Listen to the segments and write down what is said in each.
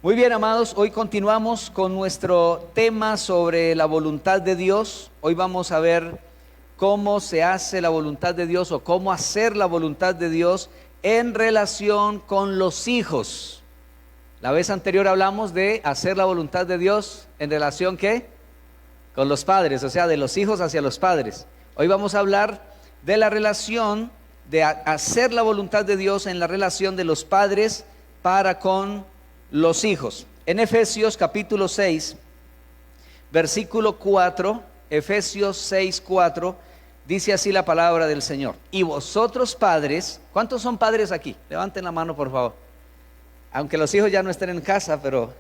Muy bien, amados, hoy continuamos con nuestro tema sobre la voluntad de Dios. Hoy vamos a ver cómo se hace la voluntad de Dios o cómo hacer la voluntad de Dios en relación con los hijos. La vez anterior hablamos de hacer la voluntad de Dios en relación ¿qué? Con los padres, o sea, de los hijos hacia los padres. Hoy vamos a hablar de la relación de hacer la voluntad de Dios en la relación de los padres para con los hijos. En Efesios capítulo 6, versículo 4, Efesios 6, 4, dice así la palabra del Señor. Y vosotros padres, ¿cuántos son padres aquí? Levanten la mano por favor. Aunque los hijos ya no estén en casa, pero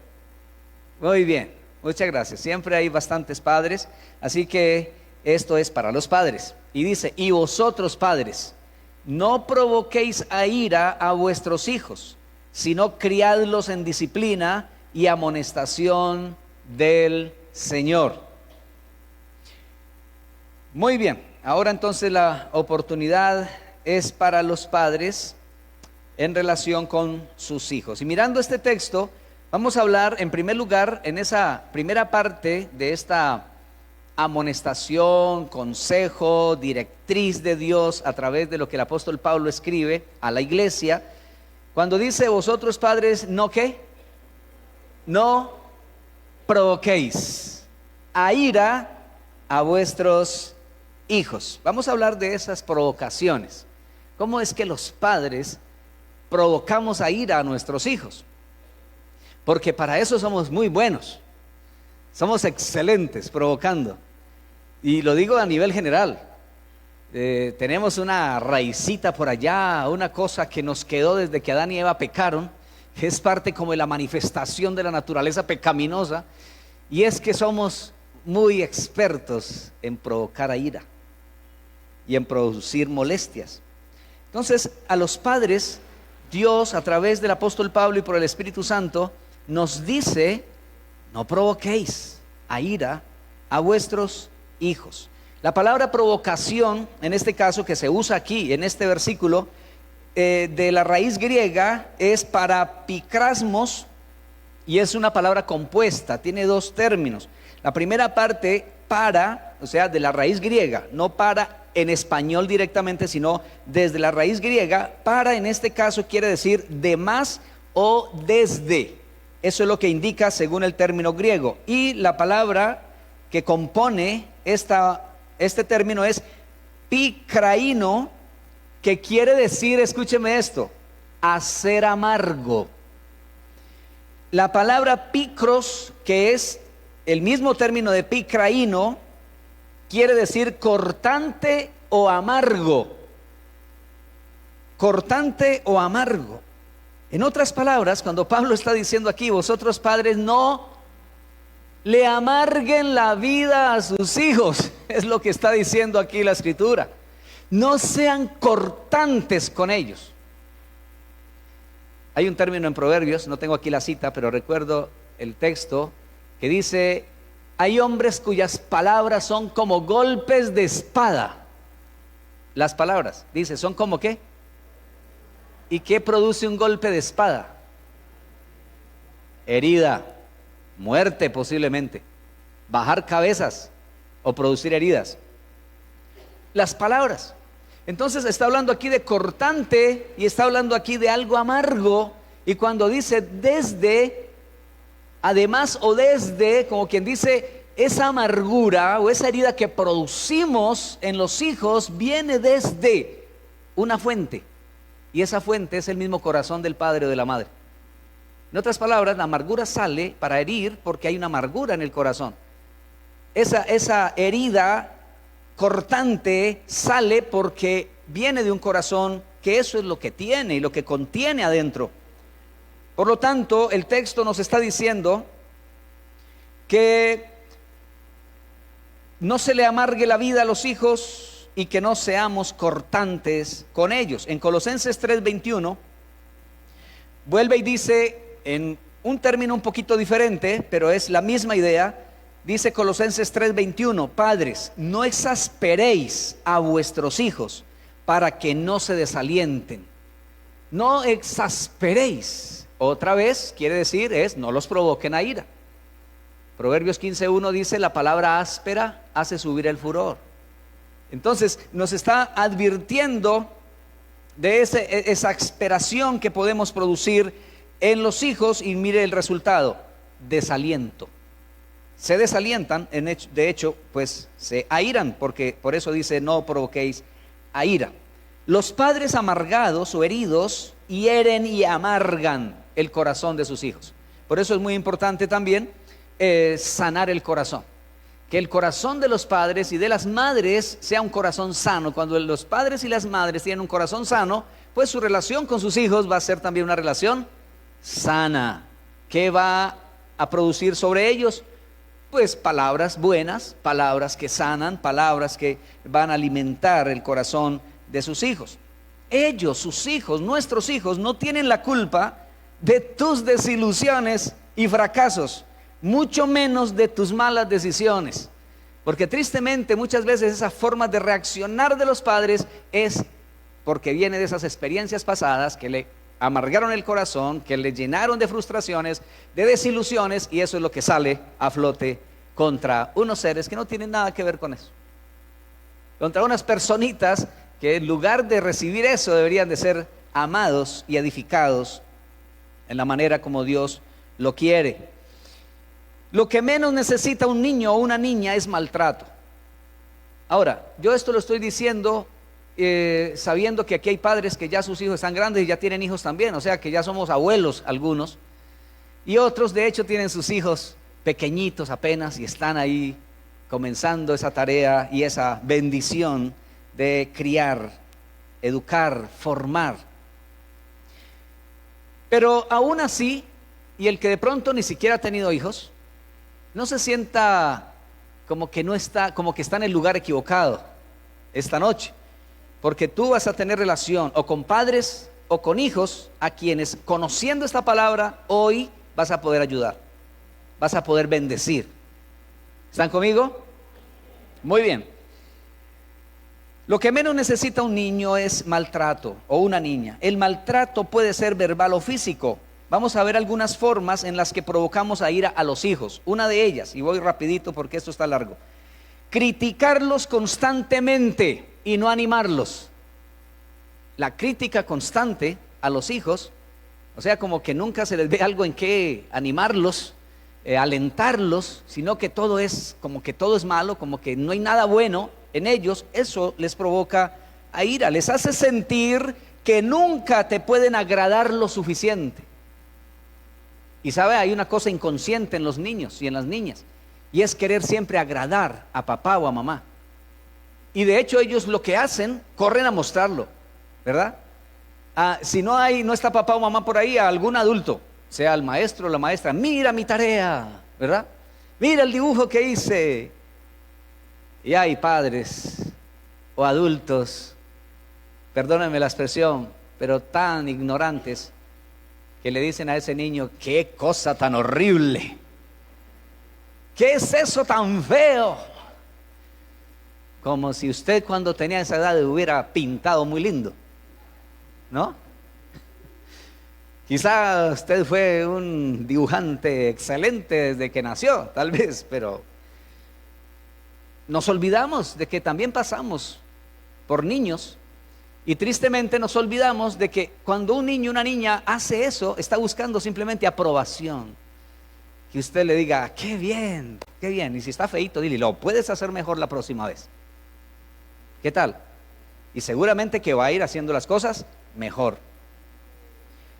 muy bien, muchas gracias. Siempre hay bastantes padres, así que esto es para los padres. Y dice, y vosotros padres, no provoquéis a ira a vuestros hijos, sino criadlos en disciplina y amonestación del Señor. Muy bien, ahora entonces la oportunidad es para los padres en relación con sus hijos. Y mirando este texto, vamos a hablar en primer lugar, en esa primera parte de esta amonestación, consejo, directriz de Dios a través de lo que el apóstol Pablo escribe a la iglesia. Cuando dice vosotros padres, ¿no qué? No provoquéis a ira a vuestros hijos. Vamos a hablar de esas provocaciones. ¿Cómo es que los padres provocamos a ira a nuestros hijos? Porque para eso somos muy buenos. Somos excelentes provocando. Y lo digo a nivel general. Tenemos una raicita por allá, una cosa que nos quedó desde que Adán y Eva pecaron, que es parte como de la manifestación de la naturaleza pecaminosa, y es que somos muy expertos en provocar a ira y en producir molestias. Entonces, a los padres, Dios a través del apóstol Pablo y por el Espíritu Santo nos dice, no provoquéis a ira a vuestros hijos. La palabra provocación, en este caso que se usa aquí, en este versículo, de la raíz griega es parapikrasmos, y es una palabra compuesta, tiene dos términos. La primera parte, para, o sea, de la raíz griega, no para en español directamente, sino desde la raíz griega. Para en este caso quiere decir de más o desde. Eso es lo que indica según el término griego. Y la palabra que compone este término es pikraino, que quiere decir, escúcheme esto, hacer amargo. La palabra picros, que es el mismo término de pikraino, quiere decir cortante o amargo. Cortante o amargo. En otras palabras, cuando Pablo está diciendo aquí, vosotros padres no le amarguen la vida a sus hijos, es lo que está diciendo aquí la escritura. No sean cortantes con ellos. Hay un término en Proverbios, no tengo aquí la cita, pero recuerdo el texto que dice, hay hombres cuyas palabras son como golpes de espada. Las palabras, dice, son como ¿qué? ¿Y qué produce un golpe de espada? Herida, muerte posiblemente, bajar cabezas o producir heridas. Las palabras. Entonces está hablando aquí de cortante y está hablando aquí de algo amargo. Y cuando dice desde, además o desde, como quien dice, esa amargura o esa herida que producimos en los hijos viene desde una fuente. Y esa fuente es el mismo corazón del padre o de la madre. En otras palabras, la amargura sale para herir porque hay una amargura en el corazón. Esa herida cortante sale porque viene de un corazón que eso es lo que tiene y lo que contiene adentro. Por lo tanto, el texto nos está diciendo que no se le amargue la vida a los hijos y que no seamos cortantes con ellos. En Colosenses 3:21 vuelve y dice en un término un poquito diferente, pero es la misma idea. Dice Colosenses 3:21, padres, no exasperéis a vuestros hijos para que no se desalienten. No exasperéis Otra vez quiere decir no los provoquen a ira. Proverbios 15:1 dice, la palabra áspera hace subir el furor. Entonces nos está advirtiendo de esa exasperación que podemos producir en los hijos, y mire el resultado: desaliento. Se desalientan, de hecho, pues se airan, porque por eso dice, no provoquéis a ira. Los padres amargados o heridos hieren y amargan el corazón de sus hijos. Por eso es muy importante también sanar el corazón. Que el corazón de los padres y de las madres sea un corazón sano. Cuando los padres y las madres tienen un corazón sano, pues su relación con sus hijos va a ser también una relación sana. ¿Qué va a producir sobre ellos? Pues palabras buenas, palabras que sanan, palabras que van a alimentar el corazón de sus hijos. Ellos, sus hijos, nuestros hijos, no tienen la culpa de tus desilusiones y fracasos, mucho menos de tus malas decisiones. Porque tristemente muchas veces esa forma de reaccionar de los padres es porque viene de esas experiencias pasadas que le amargaron el corazón, que le llenaron de frustraciones, de desilusiones, y eso es lo que sale a flote contra unos seres que no tienen nada que ver con eso. Contra unas personitas que en lugar de recibir eso deberían de ser amados y edificados en la manera como Dios lo quiere. Lo que menos necesita un niño o una niña es maltrato. Ahora, yo esto lo estoy diciendo sabiendo que aquí hay padres que ya sus hijos están grandes y ya tienen hijos también, o sea que ya somos abuelos algunos, y otros de hecho tienen sus hijos pequeñitos apenas y están ahí comenzando esa tarea y esa bendición de criar, educar, formar. Pero aún así, y el que de pronto ni siquiera ha tenido hijos, no se sienta como que no está, como que está en el lugar equivocado esta noche, porque tú vas a tener relación o con padres o con hijos a quienes, conociendo esta palabra, hoy vas a poder ayudar, vas a poder bendecir. ¿Están conmigo? Muy bien. Lo que menos necesita un niño es maltrato, o una niña. El maltrato puede ser verbal o físico. Vamos a ver algunas formas en las que provocamos a ira a los hijos. Una de ellas, y voy rapidito porque esto está largo: criticarlos constantemente y no animarlos. La crítica constante a los hijos, o sea, como que nunca se les ve algo en que animarlos, alentarlos, sino que todo es como que todo es malo, como que no hay nada bueno en ellos. Eso les provoca a ira, les hace sentir que nunca te pueden agradar lo suficiente. Y sabe, hay una cosa inconsciente en los niños y en las niñas, y es querer siempre agradar a papá o a mamá. Y de hecho ellos lo que hacen, corren a mostrarlo, ¿verdad? Si no está papá o mamá por ahí, a algún adulto, sea el maestro o la maestra: mira mi tarea, ¿verdad? Mira el dibujo que hice. Y hay padres o adultos, perdónenme la expresión, pero tan ignorantes, que le dicen a ese niño: qué cosa tan horrible, qué es eso tan feo, como si usted cuando tenía esa edad hubiera pintado muy lindo, ¿no? Quizá usted fue un dibujante excelente desde que nació, tal vez, pero nos olvidamos de que también pasamos por niños. Y tristemente nos olvidamos de que cuando un niño o una niña hace eso, está buscando simplemente aprobación. Que usted le diga: qué bien, qué bien. Y si está feíto, dile: lo puedes hacer mejor la próxima vez. ¿Qué tal? Y seguramente que va a ir haciendo las cosas mejor.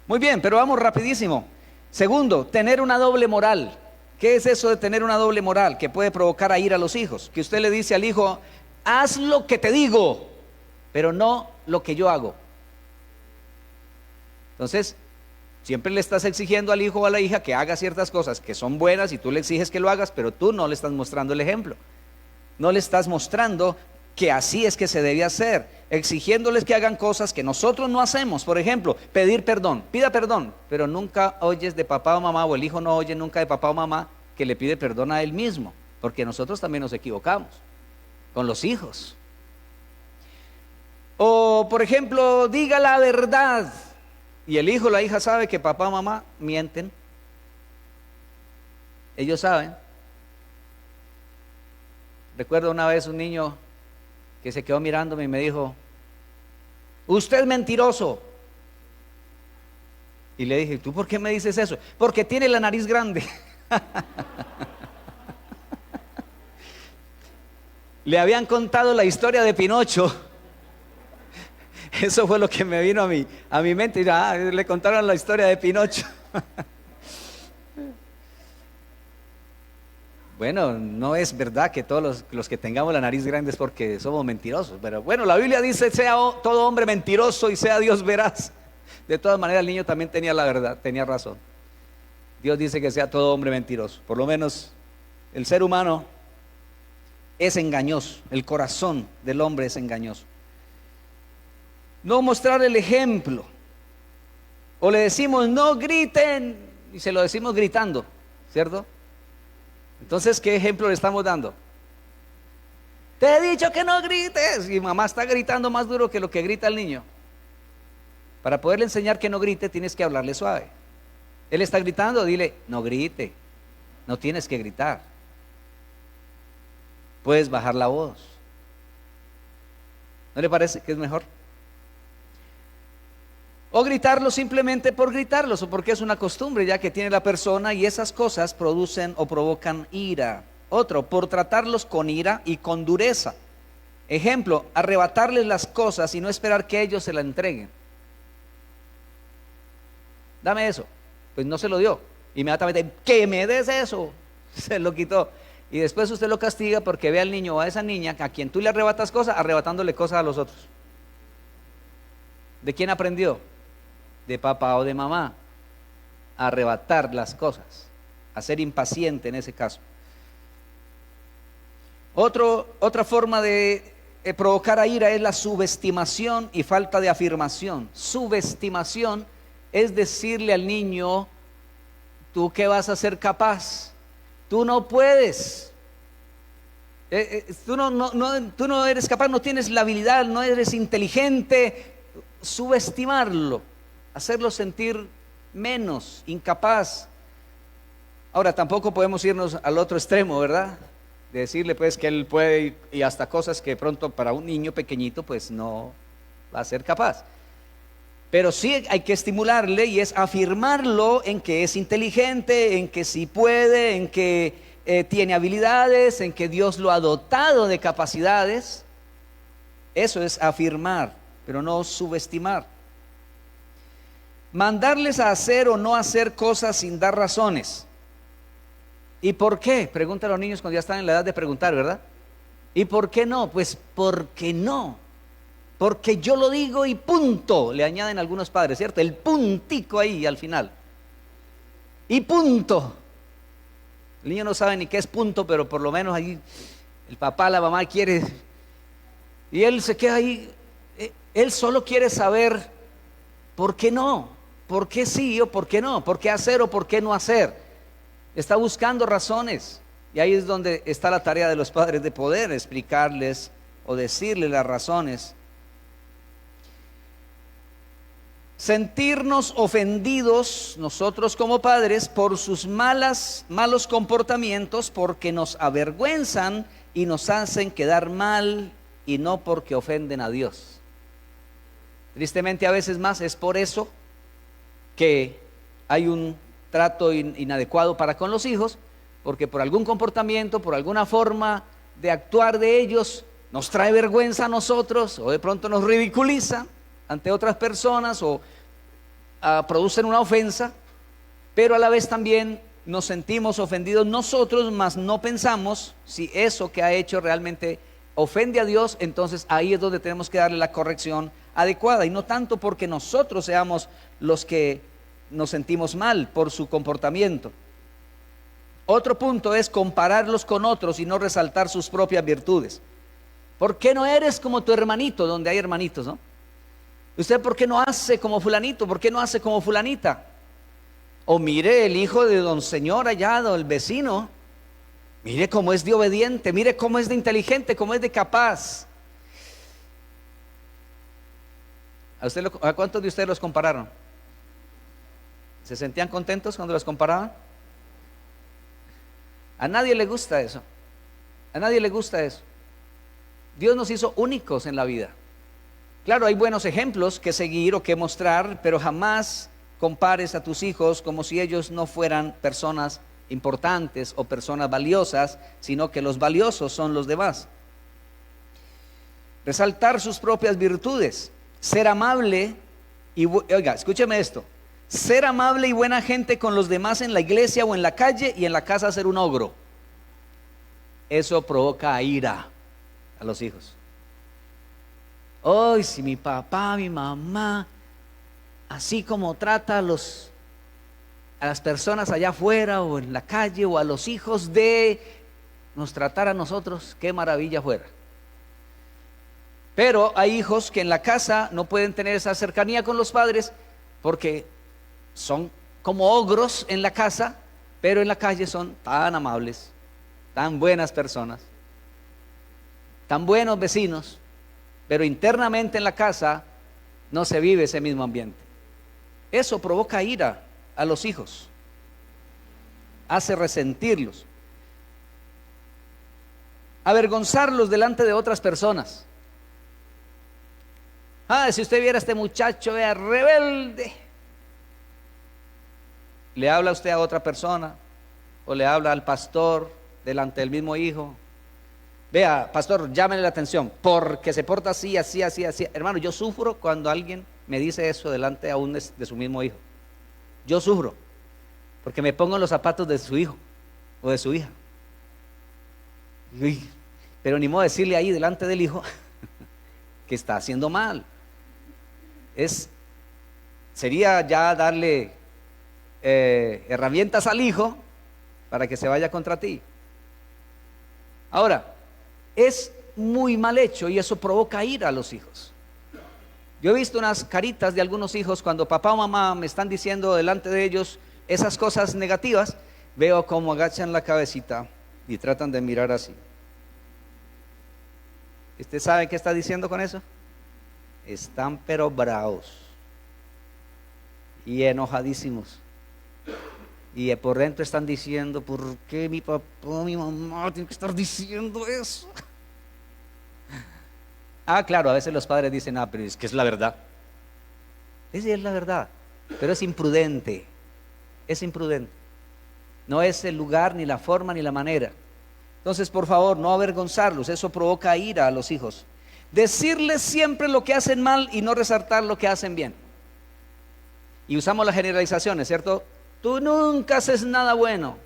Muy bien, pero vamos rapidísimo. Segundo, tener una doble moral. ¿Qué es eso de tener una doble moral que puede provocar a ira a los hijos? Que usted le dice al hijo: haz lo que te digo, pero no lo que yo hago. Entonces, siempre le estás exigiendo al hijo o a la hija que haga ciertas cosas que son buenas y tú le exiges que lo hagas, pero tú no le estás mostrando el ejemplo. No le estás mostrando que así es que se debe hacer, exigiéndoles que hagan cosas que nosotros no hacemos. Por ejemplo, pedir perdón. Pida perdón, pero nunca oyes de papá o mamá, o el hijo no oye nunca de papá o mamá que le pide perdón a él mismo, porque nosotros también nos equivocamos con los hijos. O por ejemplo, diga la verdad, Y el hijo o la hija sabe que papá o mamá mienten. Ellos saben. Recuerdo una vez un niño que se quedó mirándome y me dijo: usted es mentiroso. Y le dije: ¿tú por qué me dices eso? Porque tiene la nariz grande. Le habían contado la historia de Pinocho. Eso fue lo que me vino a mi mente. Y le contaron la historia de Pinocho. Bueno, no es verdad que todos los que tengamos la nariz grande es porque somos mentirosos. Pero bueno, la Biblia dice: sea todo hombre mentiroso y sea Dios veraz. De todas maneras, el niño también tenía la verdad, tenía razón. Dios dice que sea todo hombre mentiroso. Por lo menos el ser humano es engañoso. El corazón del hombre es engañoso. No mostrar el ejemplo. O le decimos: no griten, y se lo decimos gritando, ¿cierto? Entonces, ¿qué ejemplo le estamos dando? Te he dicho que no grites. Y mamá está gritando más duro que lo que grita el niño. Para poderle enseñar que no grite, tienes que hablarle suave. Él está gritando, dile: no grite, no tienes que gritar. Puedes bajar la voz. ¿No le parece que es mejor? O gritarlo simplemente por gritarlos, o porque es una costumbre ya que tiene la persona, y esas cosas producen o provocan ira. Otro, por tratarlos con ira y con dureza. Ejemplo, arrebatarles las cosas y no esperar que ellos se la entreguen. Dame eso. Pues no se lo dio. Inmediatamente: que me des eso. Se lo quitó. Y después usted lo castiga porque ve al niño o a esa niña a quien tú le arrebatas cosas, arrebatándole cosas a los otros. ¿De quién aprendió? De papá o de mamá. A arrebatar las cosas, a ser impaciente en ese caso. Otra forma de provocar a ira es la subestimación y falta de afirmación. Subestimación es decirle al niño: ¿tú qué vas a ser capaz? Tú no puedes. Tú no eres capaz, no tienes la habilidad, no eres inteligente. Subestimarlo, hacerlo sentir menos, incapaz. Ahora, tampoco podemos irnos al otro extremo, ¿verdad? De decirle pues que él puede, y hasta cosas que pronto para un niño pequeñito pues no va a ser capaz. Pero sí hay que estimularle, y es afirmarlo en que es inteligente, en que sí puede, en que tiene habilidades, en que Dios lo ha dotado de capacidades. Eso es afirmar, pero no subestimar. Mandarles a hacer o no hacer cosas sin dar razones. ¿Y por qué? Preguntan a los niños cuando ya están en la edad de preguntar, ¿verdad? ¿Y por qué no? Pues porque no. Porque yo lo digo y punto, le añaden algunos padres, ¿cierto? El puntico ahí al final. Y punto. El niño no sabe ni qué es punto, pero por lo menos ahí el papá, la mamá quiere. Y él se queda ahí. Él solo quiere saber por qué no, por qué sí o por qué no, por qué hacer o por qué no hacer. Está buscando razones. Y ahí es donde está la tarea de los padres, de poder explicarles o decirles las razones. Sentirnos ofendidos nosotros como padres por sus malos comportamientos, porque nos avergüenzan y nos hacen quedar mal, y no porque ofenden a Dios. Tristemente a veces más es por eso que hay un trato inadecuado para con los hijos, porque por algún comportamiento, por alguna forma de actuar de ellos, nos trae vergüenza a nosotros, o de pronto nos ridiculiza ante otras personas, o producen una ofensa, pero a la vez también nos sentimos ofendidos nosotros, mas no pensamos si eso que ha hecho realmente ofende a Dios. Entonces ahí es donde tenemos que darle la corrección adecuada, y no tanto porque nosotros seamos los que nos sentimos mal por su comportamiento. Otro punto es compararlos con otros y no resaltar sus propias virtudes. ¿Por qué no eres como tu hermanito? Donde hay hermanitos, ¿no? ¿Usted por qué no hace como fulanito? ¿Por qué no hace como fulanita? O mire el hijo de don señor allá, del vecino. Mire cómo es de obediente, mire cómo es de inteligente, cómo es de capaz. ¿A cuántos de ustedes los compararon? ¿Se sentían contentos cuando los comparaban? A nadie le gusta eso. A nadie le gusta eso. Dios nos hizo únicos en la vida. Claro, hay buenos ejemplos que seguir o que mostrar, pero jamás compares a tus hijos como si ellos no fueran personas importantes o personas valiosas, sino que los valiosos son los demás. Resaltar sus propias virtudes, ser amable y, oiga, escúcheme esto, ser amable y buena gente con los demás en la iglesia o en la calle, y en la casa ser un ogro. Eso provoca ira a los hijos. Hoy si mi papá, mi mamá, así como trata a las personas allá afuera o en la calle, o a los hijos de nos tratar a nosotros, qué maravilla fuera. Pero hay hijos que en la casa no pueden tener esa cercanía con los padres porque son como ogros en la casa, pero en la calle son tan amables, tan buenas personas, tan buenos vecinos, pero internamente en la casa no se vive ese mismo ambiente. Eso provoca ira a los hijos, hace resentirlos, avergonzarlos delante de otras personas. Si usted viera a este muchacho, vea, rebelde, le habla usted a otra persona o le habla al pastor delante del mismo hijo. Vea, pastor, llámele la atención porque se porta así, así, así, así. Hermano, yo sufro cuando alguien me dice eso delante aún de su mismo hijo. Yo sufro porque me pongo en los zapatos de su hijo o de su hija. Uy, pero ni modo decirle ahí delante del hijo que está haciendo mal. Sería ya darle herramientas al hijo para que se vaya contra ti. Ahora, es muy mal hecho y eso provoca ira a los hijos. Yo he visto unas caritas de algunos hijos cuando papá o mamá me están diciendo delante de ellos esas cosas negativas. Veo cómo agachan la cabecita y tratan de mirar así. ¿Usted sabe qué está diciendo con eso? Están pero bravos y enojadísimos, y por dentro están diciendo: ¿por qué mi papá o mi mamá tienen que estar diciendo eso? Claro, a veces los padres dicen: pero es que es la verdad. Sí, es la verdad, pero es imprudente. No es el lugar, ni la forma, ni la manera. Entonces, por favor, no avergonzarlos. Eso provoca ira a los hijos. Decirles siempre lo que hacen mal y no resaltar lo que hacen bien. Y usamos las generalizaciones, ¿cierto? Tú nunca haces nada bueno,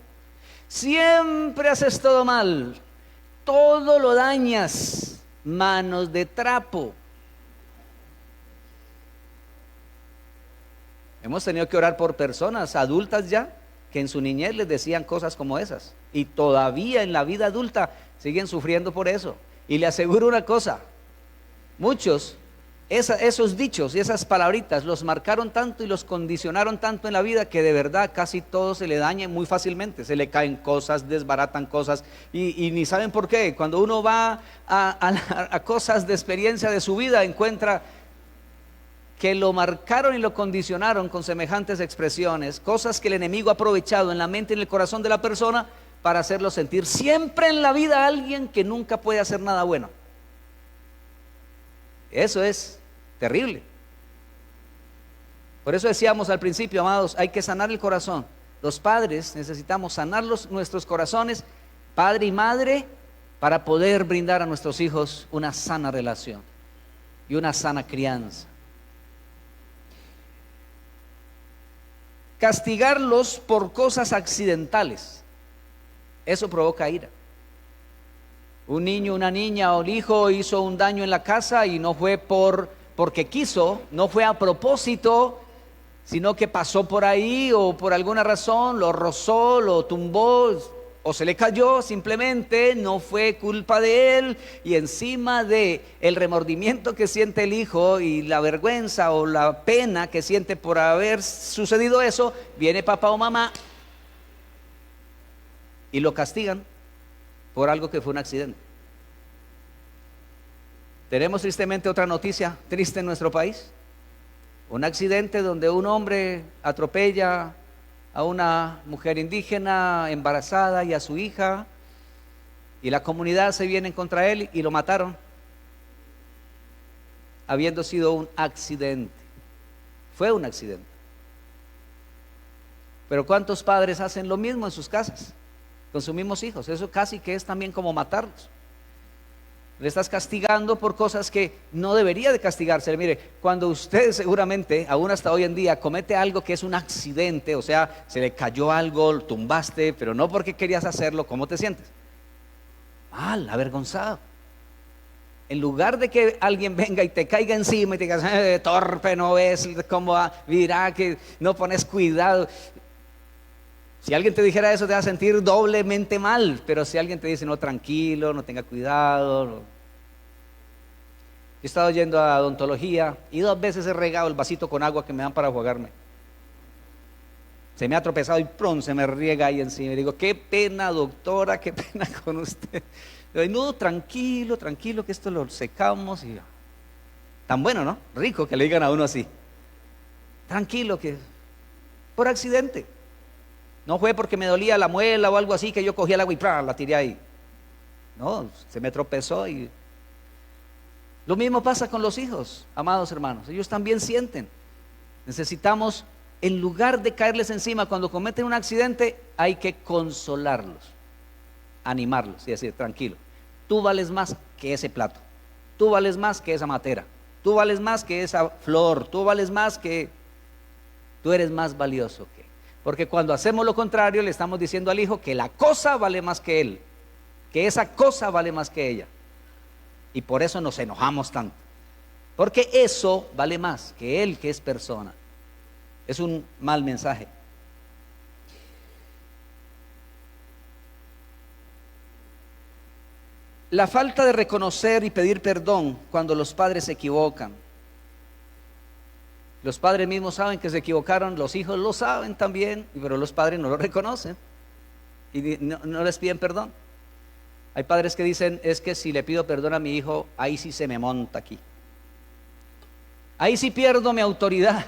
siempre haces todo mal, todo lo dañas, manos de trapo. Hemos tenido que orar por personas adultas ya que en su niñez les decían cosas como esas, y todavía en la vida adulta siguen sufriendo por eso. Y le aseguro una cosa: muchos, esos dichos y esas palabritas los marcaron tanto y los condicionaron tanto en la vida que de verdad casi todo se le daña muy fácilmente. Se le caen cosas, desbaratan cosas y ni saben por qué. Cuando uno va a cosas de experiencia de su vida, encuentra que lo marcaron y lo condicionaron con semejantes expresiones, cosas que el enemigo ha aprovechado en la mente y en el corazón de la persona para hacerlo sentir siempre en la vida a alguien que nunca puede hacer nada bueno. Eso es terrible. Por eso decíamos al principio, amados, hay que sanar el corazón. Los padres necesitamos sanar nuestros corazones, padre y madre, para poder brindar a nuestros hijos una sana relación y una sana crianza. Castigarlos por cosas accidentales, eso provoca ira. Un niño, una niña o el hijo hizo un daño en la casa y no fue porque quiso, no fue a propósito, sino que pasó por ahí o por alguna razón lo rozó, lo tumbó o se le cayó, simplemente no fue culpa de él, y encima de el remordimiento que siente el hijo y la vergüenza o la pena que siente por haber sucedido eso, viene papá o mamá y lo castigan por algo que fue un accidente. Tenemos tristemente otra noticia triste en nuestro país. Un accidente donde un hombre atropella a una mujer indígena embarazada y a su hija, y la comunidad se viene contra él y lo mataron, habiendo sido un accidente. Fue un accidente. Pero ¿cuántos padres hacen lo mismo en sus casas con sus mismos hijos? Eso casi que es también como matarlos. Le estás castigando por cosas que no debería de castigarse. Mire, cuando usted seguramente, aún hasta hoy en día, comete algo que es un accidente, o sea, se le cayó algo, lo tumbaste, pero no porque querías hacerlo, ¿cómo te sientes? Mal, avergonzado. En lugar de que alguien venga y te caiga encima y te diga, torpe, no ves cómo va, mira que no pones cuidado. Si alguien te dijera eso, te va a sentir doblemente mal. Pero si alguien te dice, no, tranquilo, no tenga cuidado. Yo he estado yendo a odontología y 2 veces he regado el vasito con agua que me dan para jugarme. Se me ha tropezado y pronto se me riega ahí encima. Y digo, qué pena, doctora, qué pena con usted. Digo, no, tranquilo, tranquilo, que esto lo secamos. Y tan bueno, ¿no? Rico que le digan a uno así. Tranquilo, que por accidente. No fue porque me dolía la muela o algo así que yo cogí el agua y ¡prá! La tiré ahí. No, se me tropezó. Y lo mismo pasa con los hijos, amados hermanos. Ellos también sienten. Necesitamos, en lugar de caerles encima cuando cometen un accidente, hay que consolarlos, animarlos y decir, tranquilo, tú vales más que ese plato, tú vales más que esa matera, tú vales más que esa flor, tú vales más que, tú eres más valioso que. Porque cuando hacemos lo contrario, le estamos diciendo al hijo que la cosa vale más que él, que esa cosa vale más que ella. Y por eso nos enojamos tanto. Porque eso vale más que él, que es persona. Es un mal mensaje. La falta de reconocer y pedir perdón cuando los padres se equivocan. Los padres mismos saben que se equivocaron, los hijos lo saben también, pero los padres no lo reconocen y no les piden perdón. Hay padres que dicen, es que si le pido perdón a mi hijo, ahí sí se me monta aquí. Ahí sí pierdo mi autoridad.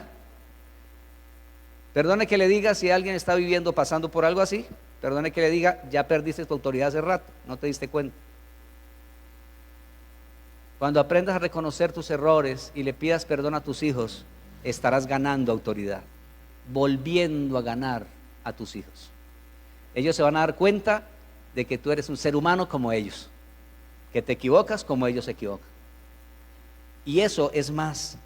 Perdone que le diga, si alguien está viviendo, pasando por algo así, perdone que le diga, ya perdiste tu autoridad hace rato, no te diste cuenta. Cuando aprendas a reconocer tus errores y le pidas perdón a tus hijos, estarás ganando autoridad, volviendo a ganar a tus hijos. Ellos se van a dar cuenta de que tú eres un ser humano como ellos, que te equivocas como ellos se equivocan. Y eso es más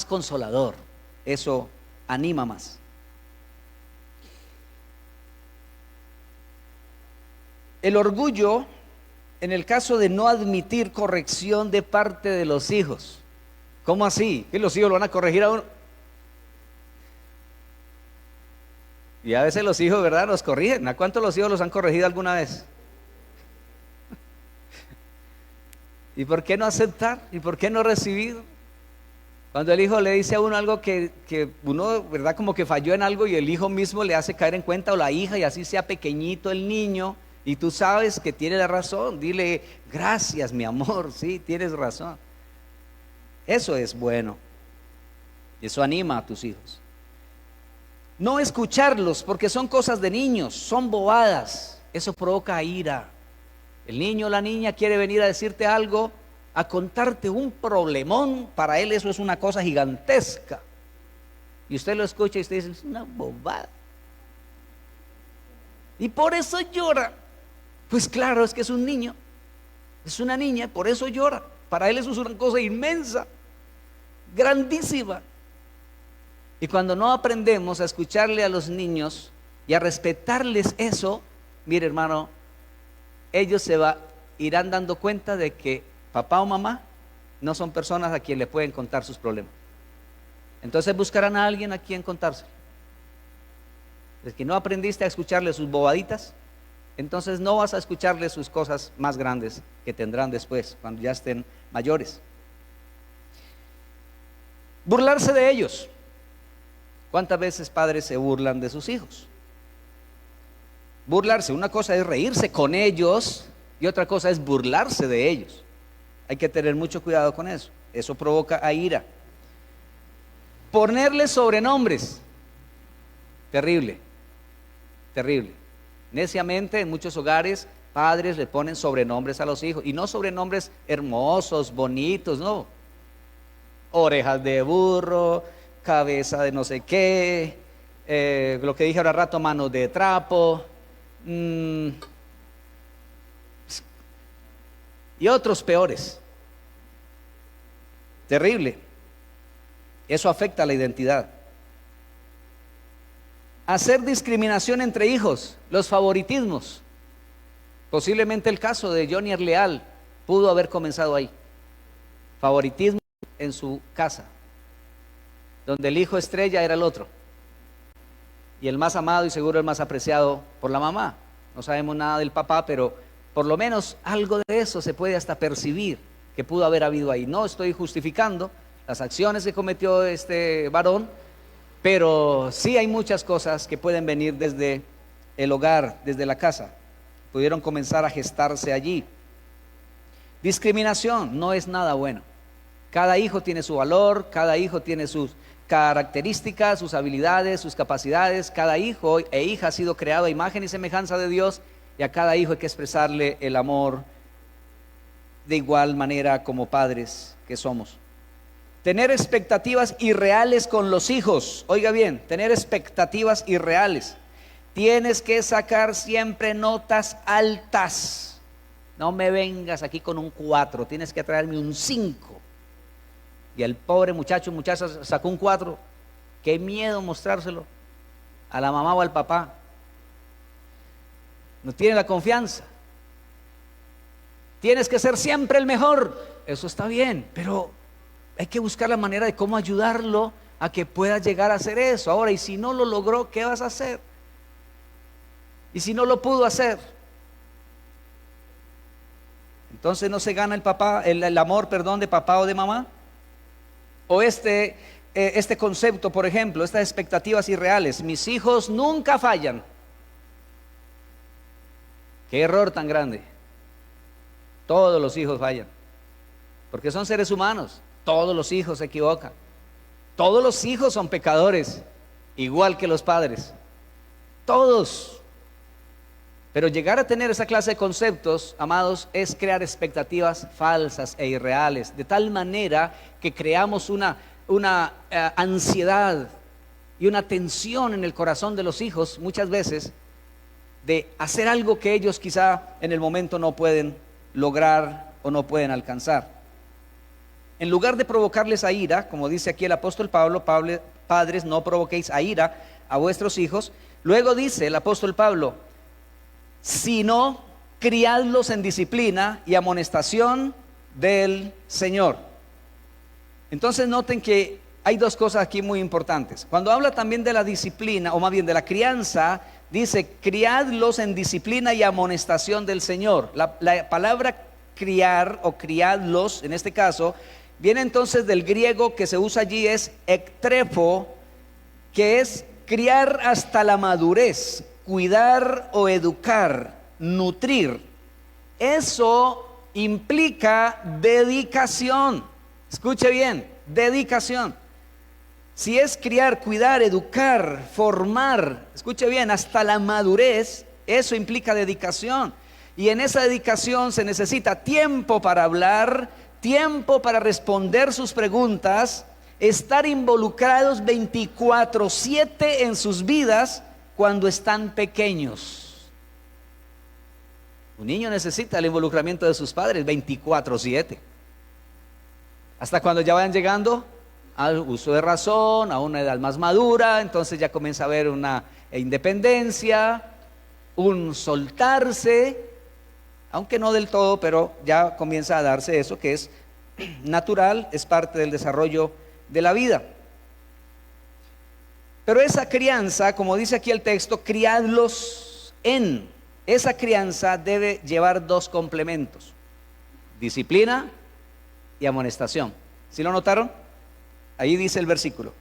consolador, eso anima más. El orgullo, en el caso de no admitir corrección de parte de los hijos. ¿Cómo así? ¿Que los hijos lo van a corregir a uno? Y a veces los hijos, ¿verdad?, nos corrigen. ¿A cuántos los hijos los han corregido alguna vez? ¿Y por qué no aceptar? ¿Y por qué no recibir? Cuando el hijo le dice a uno algo que uno, ¿verdad?, como que falló en algo y el hijo mismo le hace caer en cuenta, o la hija, y así sea pequeñito el niño, y tú sabes que tiene la razón, dile, gracias mi amor, sí, tienes razón. Eso es bueno. Eso anima a tus hijos. No escucharlos porque son cosas de niños, son bobadas. Eso provoca ira. El niño o la niña quiere venir a decirte algo, a contarte un problemón. Para él eso es una cosa gigantesca. Y usted lo escucha y usted dice, es una bobada. Y por eso llora. Pues claro, es que es un niño, es una niña, por eso llora. Para él eso es una cosa inmensa, grandísima. Y cuando no aprendemos a escucharle a los niños y a respetarles eso, mire hermano, ellos irán dando cuenta de que papá o mamá no son personas a quien le pueden contar sus problemas. Entonces buscarán a alguien a quien contárselo. Es que no aprendiste a escucharle sus bobaditas, entonces no vas a escucharle sus cosas más grandes que tendrán después, cuando ya estén mayores. Burlarse de ellos. ¿Cuántas veces padres se burlan de sus hijos? Burlarse, una cosa es reírse con ellos y otra cosa es burlarse de ellos. Hay que tener mucho cuidado con eso. Eso provoca ira. Ponerles sobrenombres. Terrible, terrible. Neciamente en muchos hogares padres le ponen sobrenombres a los hijos, y no sobrenombres hermosos, bonitos, no. Orejas de burro, cabeza de no sé qué, lo que dije ahora rato, manos de trapo, y otros peores. Terrible. Eso afecta a la identidad. Hacer discriminación entre hijos, los favoritismos. Posiblemente el caso de Johnny Leal pudo haber comenzado ahí. Favoritismo en su casa, donde el hijo estrella era el otro, y el más amado y seguro el más apreciado por la mamá. No sabemos nada del papá, pero por lo menos algo de eso se puede hasta percibir que pudo haber habido ahí. No estoy justificando las acciones que cometió este varón, pero sí hay muchas cosas que pueden venir desde el hogar, desde la casa. Pudieron comenzar a gestarse allí. Discriminación no es nada bueno. Cada hijo tiene su valor, cada hijo tiene sus características, sus habilidades, sus capacidades. Cada hijo e hija ha sido creado a imagen y semejanza de Dios, y a cada hijo hay que expresarle el amor de igual manera como padres que somos. Tener expectativas irreales con los hijos. Oiga bien, tener expectativas irreales. Tienes que sacar siempre notas altas. No me vengas aquí con un 4, tienes que traerme un 5. Y el pobre muchacha sacó un 4. Qué miedo mostrárselo a la mamá o al papá. No tiene la confianza. Tienes que ser siempre el mejor. Eso está bien, pero hay que buscar la manera de cómo ayudarlo a que pueda llegar a hacer eso. Ahora, y si no lo logró, ¿qué vas a hacer? Y si no lo pudo hacer, entonces no se gana el amor, perdón, de papá o de mamá. O este concepto, por ejemplo, estas expectativas irreales. Mis hijos nunca fallan. Qué error tan grande. Todos los hijos fallan, porque son seres humanos. Todos los hijos se equivocan. Todos los hijos son pecadores, igual que los padres. Todos. Pero llegar a tener esa clase de conceptos, amados, es crear expectativas falsas e irreales, de tal manera que creamos una ansiedad y una tensión en el corazón de los hijos, muchas veces, de hacer algo que ellos quizá en el momento no pueden lograr o no pueden alcanzar. En lugar de provocarles a ira, como dice aquí el apóstol Pablo, padres, no provoquéis a ira a vuestros hijos. Luego dice el apóstol Pablo, sino criadlos en disciplina y amonestación del Señor. Entonces noten que hay dos cosas aquí muy importantes. Cuando habla también de la disciplina, o más bien de la crianza, dice criadlos en disciplina y amonestación del Señor. La palabra criar o criadlos, en este caso, viene entonces del griego que se usa allí, es ektrefo, que es criar hasta la madurez, cuidar o educar, nutrir. Eso implica dedicación. Escuche bien, dedicación. Si es criar, cuidar, educar, formar, escuche bien, hasta la madurez, eso implica dedicación. Y en esa dedicación se necesita tiempo para hablar, tiempo para responder sus preguntas, estar involucrados 24/7 en sus vidas cuando están pequeños. Un niño necesita el involucramiento de sus padres 24/7. Hasta cuando ya vayan llegando al uso de razón, a una edad más madura, entonces ya comienza a haber una independencia, un soltarse, aunque no del todo, pero ya comienza a darse eso que es natural, es parte del desarrollo de la vida. Pero esa crianza, como dice aquí el texto, criadlos en, esa crianza debe llevar dos complementos: disciplina y amonestación. ¿Sí lo notaron? Ahí dice el versículo.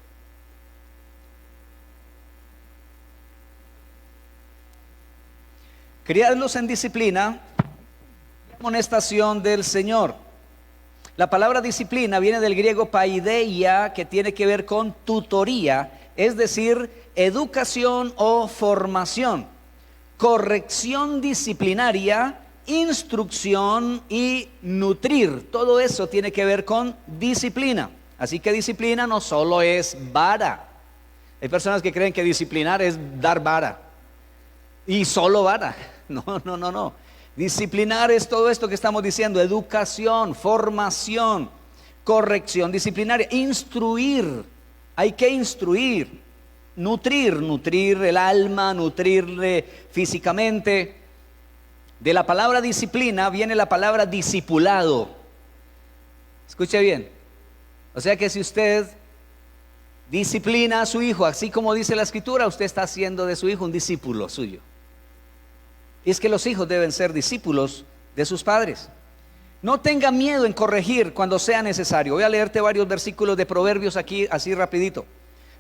Criadlos en disciplina y amonestación del Señor. La palabra disciplina viene del griego paideia, que tiene que ver con tutoría, es decir, educación o formación, corrección disciplinaria, instrucción y nutrir. Todo eso tiene que ver con disciplina. Así que disciplina no solo es vara. Hay personas que creen que disciplinar es dar vara y solo vara. No, no, no, no. Disciplinar es todo esto que estamos diciendo: educación, formación, corrección disciplinaria, instruir. Hay que instruir, nutrir el alma, nutrirle físicamente. De la palabra disciplina viene la palabra discipulado. Escuche bien. O sea que si usted disciplina a su hijo, así como dice la Escritura, usted está haciendo de su hijo un discípulo suyo. Y es que los hijos deben ser discípulos de sus padres. No tenga miedo en corregir cuando sea necesario. Voy a leerte varios versículos de Proverbios aquí, así rapidito.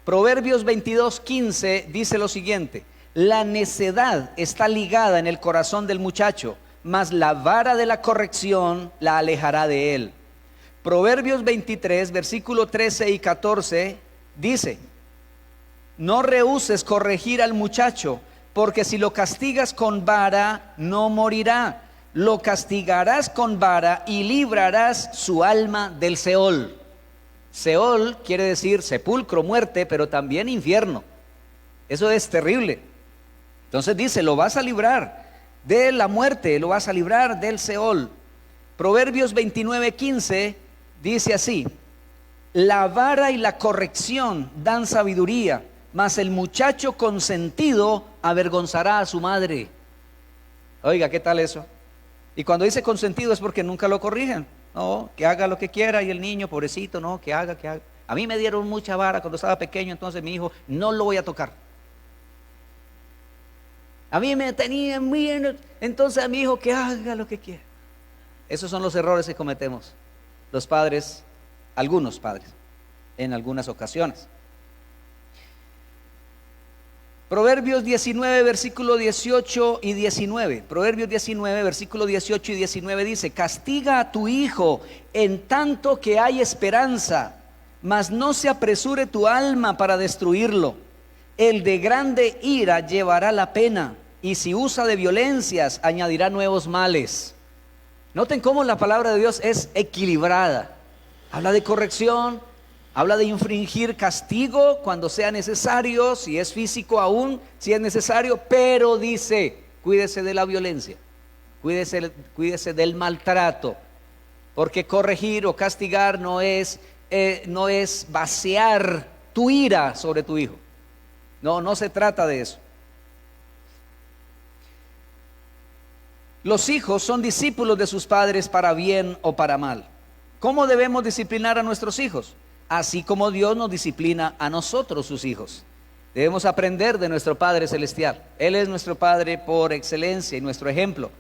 Proverbios 22:15 dice lo siguiente: la necedad está ligada en el corazón del muchacho, mas la vara de la corrección la alejará de él. Proverbios 23, versículo 13 y 14 dice: no rehúses corregir al muchacho, porque si lo castigas con vara, no morirá. Lo castigarás con vara y librarás su alma del Seol. Seol quiere decir sepulcro, muerte, pero también infierno. Eso es terrible. Entonces dice, lo vas a librar de la muerte, lo vas a librar del Seol. Proverbios 29:15 dice así: la vara y la corrección dan sabiduría, mas el muchacho consentido avergonzará a su madre. Oiga, ¿qué tal eso? Y cuando dice consentido es porque nunca lo corrigen. No, que haga lo que quiera, y el niño, pobrecito, no, que haga. A mí me dieron mucha vara cuando estaba pequeño, entonces mi hijo no lo voy a tocar. A mí me tenían bien, entonces a mi hijo que haga lo que quiera. Esos son los errores que cometemos los padres, algunos padres, en algunas ocasiones. Proverbios 19, versículo 18 y 19. Proverbios 19, versículo 18 y 19 dice: castiga a tu hijo en tanto que hay esperanza, mas no se apresure tu alma para destruirlo. El de grande ira llevará la pena, y si usa de violencias añadirá nuevos males. Noten cómo la palabra de Dios es equilibrada. Habla de corrección, habla de infringir castigo cuando sea necesario, si es físico aún, si es necesario, pero dice, cuídese de la violencia, cuídese del maltrato, porque corregir o castigar no es vaciar tu ira sobre tu hijo. No se trata de eso. Los hijos son discípulos de sus padres para bien o para mal. ¿Cómo debemos disciplinar a nuestros hijos? Así como Dios nos disciplina a nosotros, sus hijos. Debemos aprender de nuestro Padre Celestial. Él es nuestro Padre por excelencia y nuestro ejemplo.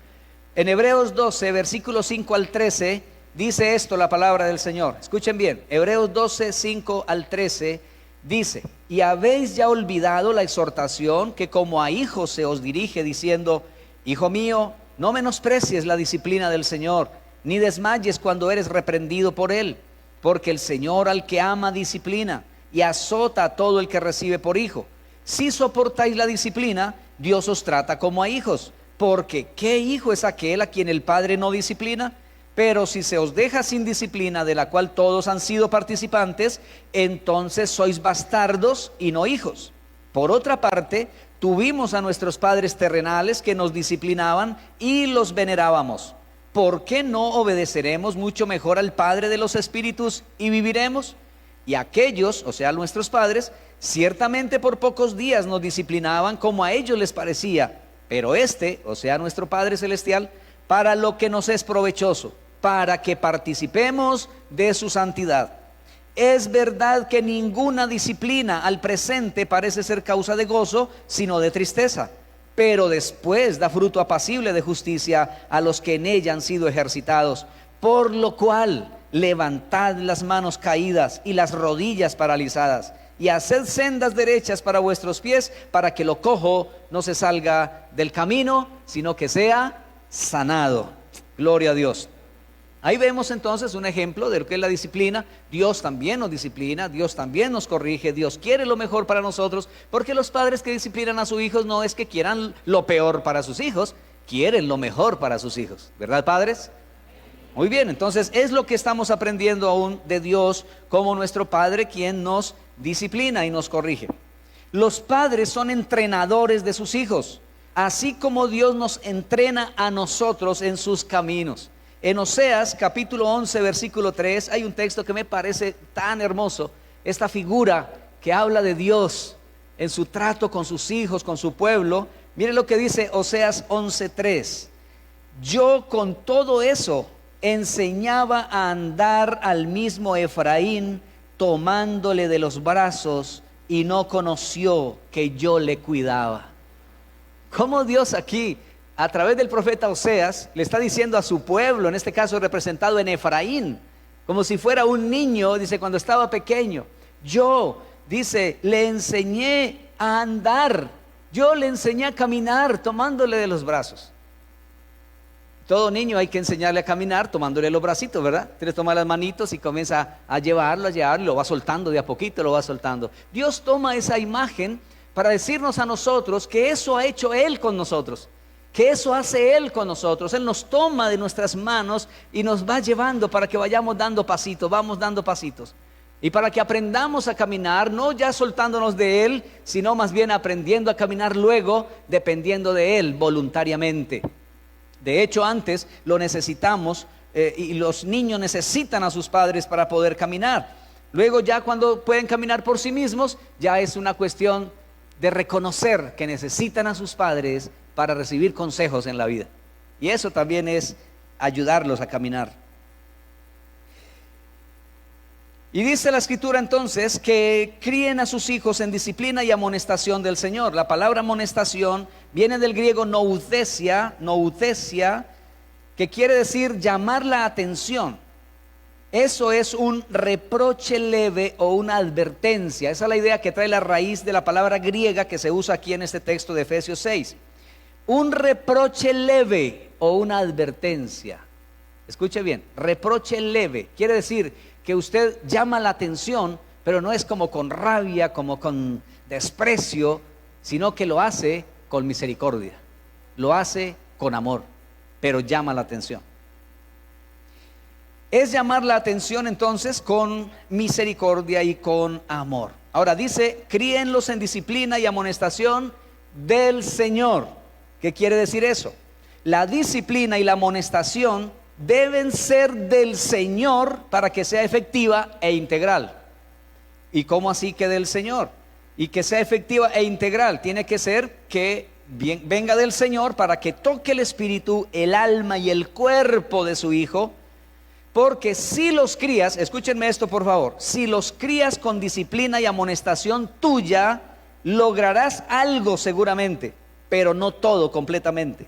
En Hebreos 12, versículos 5 al 13, dice esto la palabra del Señor. Escuchen bien, Hebreos 12, 5 al 13, dice: y habéis ya olvidado la exhortación que como a hijos se os dirige, diciendo: hijo mío, no menosprecies la disciplina del Señor, ni desmayes cuando eres reprendido por Él. Porque el Señor al que ama disciplina, y azota a todo el que recibe por hijo. Si soportáis la disciplina, Dios os trata como a hijos. Porque ¿qué hijo es aquel a quien el Padre no disciplina? Pero si se os deja sin disciplina, de la cual todos han sido participantes, entonces sois bastardos y no hijos. Por otra parte, tuvimos a nuestros padres terrenales que nos disciplinaban y los venerábamos. ¿Por qué no obedeceremos mucho mejor al Padre de los Espíritus y viviremos? Y aquellos, o sea, nuestros padres, ciertamente por pocos días nos disciplinaban como a ellos les parecía, pero o sea, nuestro Padre Celestial, para lo que nos es provechoso, para que participemos de su santidad. Es verdad que ninguna disciplina al presente parece ser causa de gozo, sino de tristeza, pero después da fruto apacible de justicia a los que en ella han sido ejercitados. Por lo cual, levantad las manos caídas y las rodillas paralizadas, y haced sendas derechas para vuestros pies, para que lo cojo no se salga del camino, sino que sea sanado. Gloria a Dios. Ahí vemos entonces un ejemplo de lo que es la disciplina. Dios también nos disciplina, Dios también nos corrige, Dios quiere lo mejor para nosotros, porque los padres que disciplinan a sus hijos no es que quieran lo peor para sus hijos, quieren lo mejor para sus hijos, ¿verdad, padres? Muy bien, entonces es lo que estamos aprendiendo aún de Dios como nuestro Padre, quien nos disciplina y nos corrige. Los padres son entrenadores de sus hijos, así como Dios nos entrena a nosotros en sus caminos. En Oseas capítulo 11 versículo 3 hay un texto que me parece tan hermoso, esta figura que habla de Dios en su trato con sus hijos, con su pueblo. Miren lo que dice Oseas 11:3: yo con todo eso enseñaba a andar al mismo Efraín, tomándole de los brazos, y no conoció que yo le cuidaba. ¿Cómo Dios aquí, a través del profeta Oseas, le está diciendo a su pueblo, en este caso representado en Efraín, como si fuera un niño, dice, cuando estaba pequeño, yo, dice, le enseñé a andar, yo le enseñé a caminar tomándole de los brazos? Todo niño hay que enseñarle a caminar tomándole los bracitos, ¿verdad? Usted le toma las manitos y comienza a llevarlo, lo va soltando de a poquito, lo va soltando. Dios toma esa imagen para decirnos a nosotros que eso ha hecho Él con nosotros, que eso hace Él con nosotros. Él nos toma de nuestras manos y nos va llevando para que vayamos dando pasitos, vamos dando pasitos. Y para que aprendamos a caminar, no ya soltándonos de Él, sino más bien aprendiendo a caminar luego, dependiendo de Él voluntariamente. De hecho, antes lo necesitamos y los niños necesitan a sus padres para poder caminar. Luego ya cuando pueden caminar por sí mismos, ya es una cuestión de reconocer que necesitan a sus padres para recibir consejos en la vida. Y eso también es ayudarlos a caminar. Y dice la Escritura entonces que críen a sus hijos en disciplina y amonestación del Señor. La palabra amonestación viene del griego nouthesia, que quiere decir llamar la atención. Eso es un reproche leve o una advertencia. Esa es la idea que trae la raíz de la palabra griega que se usa aquí en este texto de Efesios 6. Un reproche leve o una advertencia. Escuche bien, reproche leve quiere decir que usted llama la atención, pero no es como con rabia, como con desprecio, sino que lo hace con misericordia, lo hace con amor, pero llama la atención. Es llamar la atención entonces con misericordia y con amor. Ahora dice, críenlos en disciplina y amonestación del Señor. ¿Qué quiere decir eso? La disciplina y la amonestación deben ser del Señor para que sea efectiva e integral. ¿Y cómo así que del Señor? Y que sea efectiva e integral, tiene que ser que venga del Señor para que toque el espíritu, el alma y el cuerpo de su hijo. Porque si los crías, escúchenme esto por favor, si los crías con disciplina y amonestación tuya, lograrás algo seguramente, pero no todo completamente,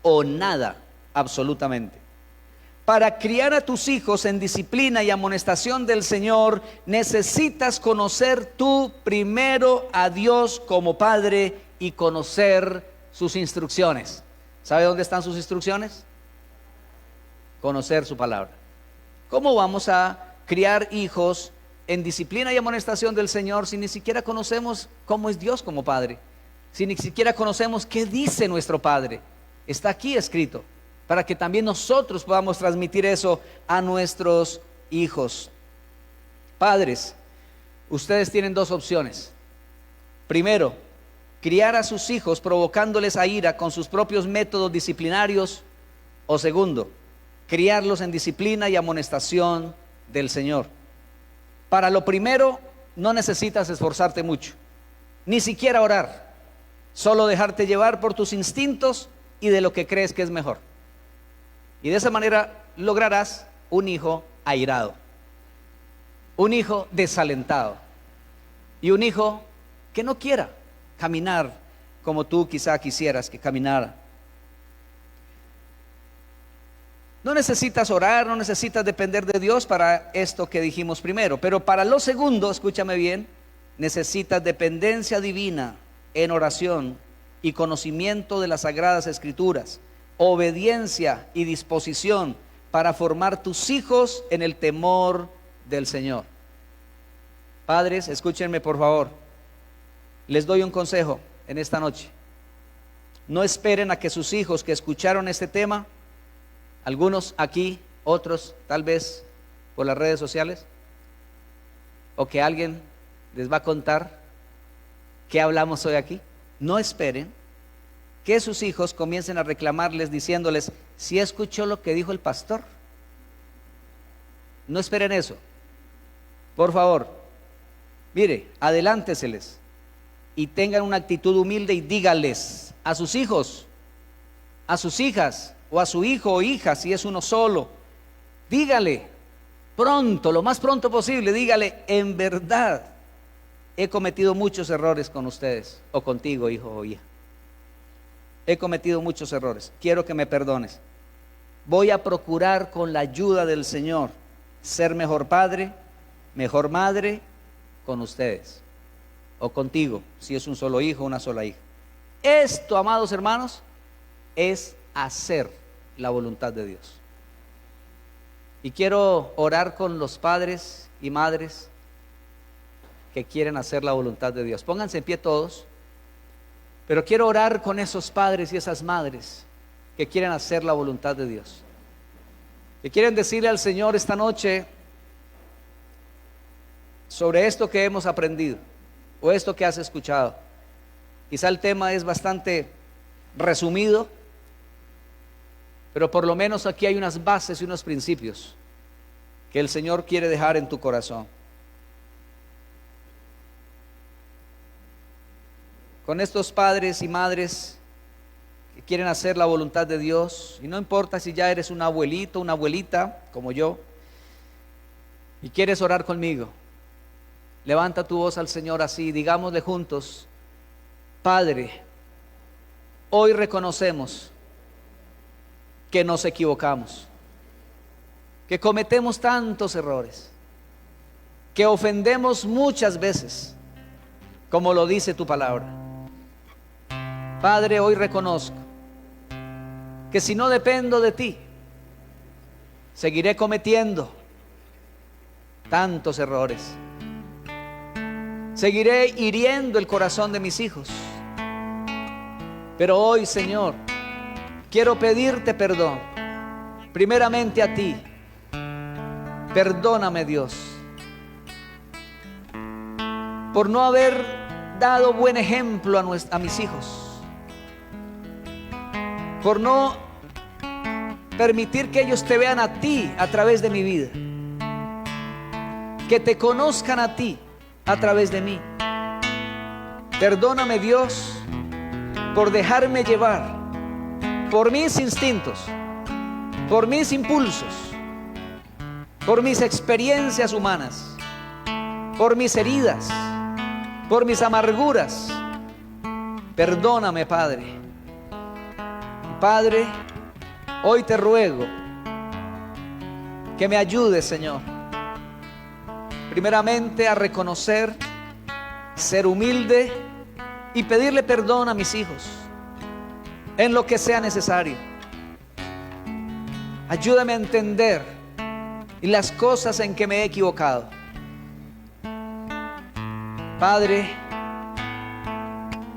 o nada absolutamente. Para criar a tus hijos en disciplina y amonestación del Señor, necesitas conocer tú primero a Dios como Padre y conocer sus instrucciones. ¿Sabe dónde están sus instrucciones? Conocer su palabra. ¿Cómo vamos a criar hijos en disciplina y amonestación del Señor si ni siquiera conocemos cómo es Dios como Padre? Si ni siquiera conocemos qué dice nuestro Padre. Está aquí escrito, para que también nosotros podamos transmitir eso a nuestros hijos. Padres, ustedes tienen dos opciones. Primero, criar a sus hijos provocándoles a ira con sus propios métodos disciplinarios. O segundo, criarlos en disciplina y amonestación del Señor. Para lo primero, no necesitas esforzarte mucho, ni siquiera orar. Solo dejarte llevar por tus instintos y de lo que crees que es mejor. Y de esa manera lograrás un hijo airado, un hijo desalentado y un hijo que no quiera caminar como tú quizá quisieras que caminara. No necesitas orar, no necesitas depender de Dios para esto que dijimos primero, pero para lo segundo, escúchame bien, necesitas dependencia divina en oración y conocimiento de las Sagradas Escrituras, obediencia y disposición para formar tus hijos en el temor del Señor. Padres, escúchenme por favor. Les doy un consejo en esta noche. No esperen a que sus hijos que escucharon este tema, algunos aquí, otros tal vez por las redes sociales, o que alguien les va a contar qué hablamos hoy aquí. No esperen que sus hijos comiencen a reclamarles diciéndoles: ¿sí escuchó lo que dijo el pastor? No esperen eso. Por favor, mire, adelánteseles y tengan una actitud humilde y dígales a sus hijos, a sus hijas, o a su hijo o hija, si es uno solo, dígale pronto, lo más pronto posible, dígale: en verdad he cometido muchos errores con ustedes, o contigo, hijo o hija. He cometido muchos errores, quiero que me perdones. Voy a procurar con la ayuda del Señor ser mejor padre, mejor madre con ustedes, o contigo, si es un solo hijo o una sola hija. Esto, amados hermanos, es hacer la voluntad de Dios. Y quiero orar con los padres y madres que quieren hacer la voluntad de Dios. Pónganse en pie todos. Pero quiero orar con esos padres y esas madres que quieren hacer la voluntad de Dios, que quieren decirle al Señor esta noche sobre esto que hemos aprendido o esto que has escuchado. Quizá el tema es bastante resumido, pero por lo menos aquí hay unas bases y unos principios que el Señor quiere dejar en tu corazón. Con estos padres y madres que quieren hacer la voluntad de Dios, y no importa si ya eres un abuelito, una abuelita como yo, y quieres orar conmigo, levanta tu voz al Señor así, digámosle juntos: Padre, hoy reconocemos que nos equivocamos, que cometemos tantos errores, que ofendemos muchas veces, como lo dice tu palabra. Padre, hoy reconozco que si no dependo de ti, seguiré cometiendo tantos errores, seguiré hiriendo el corazón de mis hijos. Pero hoy, Señor, quiero pedirte perdón, primeramente a ti. Perdóname, Dios, por no haber dado buen ejemplo a mis hijos, por no permitir que ellos te vean a ti a través de mi vida, que te conozcan a ti a través de mí. Perdóname, Dios, por dejarme llevar por mis instintos, por mis impulsos, por mis experiencias humanas, por mis heridas, por mis amarguras. Perdóname, Padre. Padre, hoy te ruego que me ayudes, Señor, primeramente a reconocer, ser humilde y pedirle perdón a mis hijos en lo que sea necesario. Ayúdame a entender las cosas en que me he equivocado. Padre,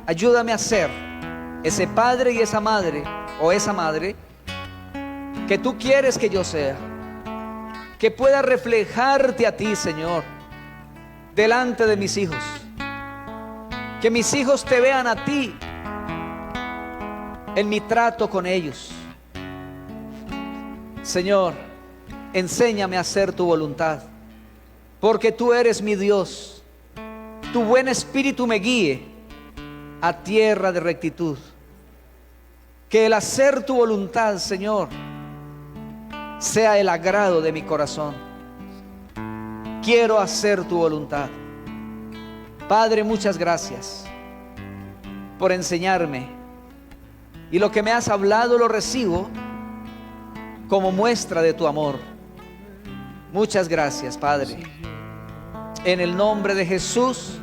ayúdame a ser ese padre y esa madre, o esa madre que tú quieres que yo sea, que pueda reflejarte a ti, Señor, delante de mis hijos, que mis hijos te vean a ti en mi trato con ellos. Señor, enséñame a hacer tu voluntad, porque tú eres mi Dios. Tu buen espíritu me guíe a tierra de rectitud. Que el hacer tu voluntad, Señor, sea el agrado de mi corazón. Quiero hacer tu voluntad. Padre, muchas gracias por enseñarme, y lo que me has hablado lo recibo como muestra de tu amor. Muchas gracias, Padre. En el nombre de Jesús,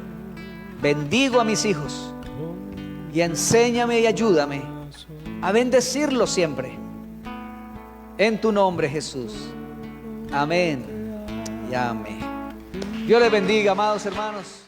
bendigo a mis hijos y enséñame y ayúdame a bendecirlos siempre. En tu nombre, Jesús. Amén y amén. Dios les bendiga, amados hermanos.